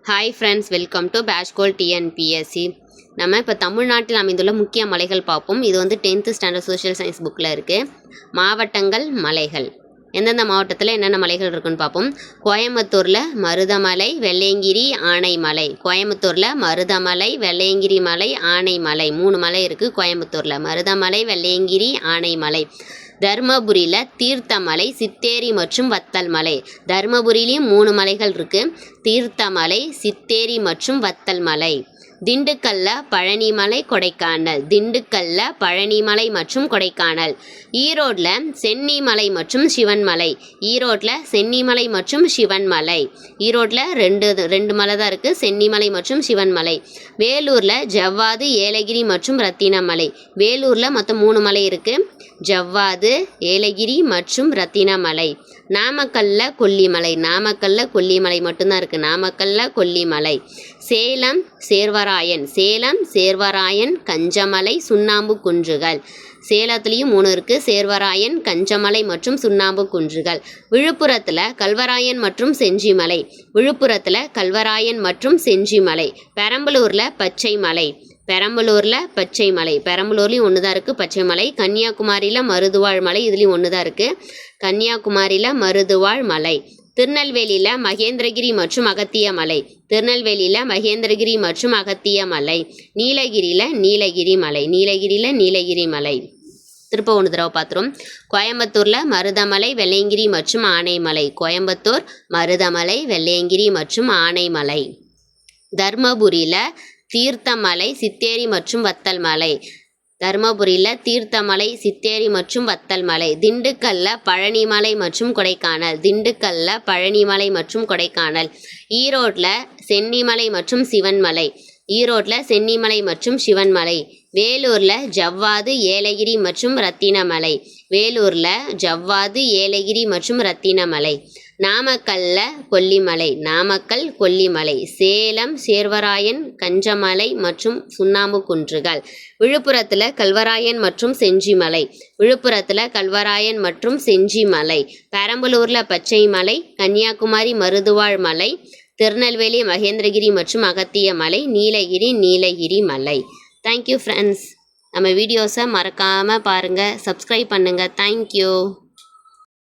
Hi friends, welcome to பேஷ்கோல் TNPSC. நம்ம இப்போ தமிழ்நாட்டில் அமைந்துள்ள முக்கிய மலைகள் பார்ப்போம். இது வந்து 10th ஸ்டாண்டர்ட் சோஷியல் சயின்ஸ் புக்கில் இருக்குது. மாவட்டங்கள், மலைகள். எந்தெந்த மாவட்டத்தில் என்னென்ன மலைகள் இருக்குன்னு பார்ப்போம். கோயம்புத்தூரில் மருதமலை, வெள்ளையங்கிரி, ஆனைமலை. கோயம்புத்தூரில் மருதமலை, வெள்ளையங்கிரி மலை, ஆனைமலை 3 மலை இருக்குது கோயம்புத்தூரில். மருதமலை, வெள்ளையங்கிரி, ஆனைமலை. தருமபுரியில் தீர்த்தமலை, சித்தேரி மற்றும் வத்தல் மலை. தருமபுரியிலையும் 3 மலைகள் இருக்குது. தீர்த்தமலை, சித்தேரி மற்றும் வத்தல் மலை. திண்டுக்கல்ல பழனிமலை, கொடைக்கானல். திண்டுக்கல்ல பழனிமலை மற்றும் கொடைக்கானல். ஈரோட்டில் சென்னிமலை மற்றும் சிவன்மலை. ஈரோட்டில் சென்னிமலை மற்றும் சிவன்மலை. ஈரோட்டில் ரெண்டு மலை தான் இருக்குது, சென்னிமலை மற்றும் சிவன்மலை. வேலூரில் ஜவ்வாது, ஏலகிரி மற்றும் ரத்தினமலை. வேலூரில் மொத்தம் 3 மலை இருக்குது. ஜவ்வாது, ஏலகிரி மற்றும் ரத்தினமலை. நாமக்கல்ல கொல்லிமலை. நாமக்கல்ல கொல்லிமலை மட்டும்தான் இருக்குது. நாமக்கல்ல கொல்லிமலை. சேலம் சேர்வராயன். சேலம் சேர்வராயன், கஞ்சமலை, சுண்ணாம்பு குன்றுகள். சேலத்துலேயும் 3 இருக்குது. சேர்வராயன், கஞ்சமலை மற்றும் சுண்ணாம்பு குன்றுகள். விழுப்புரத்தில் கல்வராயன் மற்றும் செஞ்சிமலை. விழுப்புரத்தில் கல்வராயன் மற்றும் செஞ்சிமலை. பெரம்பலூரில் பச்சைமலை. பெரம்பலூரில் பச்சைமலை. பெரம்பலூர்லேயும் 1 தான் இருக்குது பச்சைமலை. கன்னியாகுமரியில் மருதுவாழ் மலை. இதுலேயும் 1 தான் இருக்குது. கன்னியாகுமரியில் மருதுவாழ் மலை. திருநெல்வேலியில் மகேந்திரகிரி மற்றும் அகத்திய மலை. திருநெல்வேலியில் மகேந்திரகிரி மற்றும் அகத்திய மலை. நீலகிரியில் நீலகிரி மலை. நீலகிரியில் நீலகிரி மலை. திரும்ப 1 தடவை பார்த்துரும். கோயம்புத்தூரில் மருதமலை, வெள்ளையங்கிரி மற்றும் ஆனைமலை. கோயம்புத்தூர், மருதமலை, வெள்ளையங்கிரி மற்றும் ஆனைமலை. தர்மபுரியில் தீர்த்தமலை, சித்தேரி மற்றும் வத்தல் மலை. தருமபுரியில் தீர்த்தமலை, சித்தேரி மற்றும் வத்தல் மலை. திண்டுக்கல்ல பழனிமலை மற்றும் கொடைக்கானல். திண்டுக்கல்ல பழனிமலை மற்றும் கொடைக்கானல். ஈரோட்டில் சென்னிமலை மற்றும் சிவன்மலை. ஈரோட்டில் சென்னிமலை மற்றும் சிவன்மலை. வேலூரில் ஜவ்வாது, ஏலகிரி மற்றும் ரத்தினமலை. வேலூரில் ஜவ்வாது, ஏலகிரி மற்றும் ரத்தினமலை. நாமக்கல்ல கொல்லிமலை. நாமக்கல் கொல்லிமலை. சேலம் சேர்வராயன், கஞ்சமலை மற்றும் சுண்ணாம்பு குன்றுகள். விழுப்புரத்தில் கல்வராயன் மற்றும் செஞ்சிமலை. விழுப்புரத்தில் கல்வராயன் மற்றும் செஞ்சிமலை. பெரம்பலூரில் பச்சைமலை. கன்னியாகுமரி மருதுவாழ் மலை. திருநெல்வேலி மகேந்திரகிரி மற்றும் அகத்திய மலை. நீலகிரி நீலகிரி மலை. Thank you friends. நம்ம வீடியோஸை மறக்காமல் பாருங்கள், சப்ஸ்கிரைப் பண்ணுங்கள். தேங்க்யூ.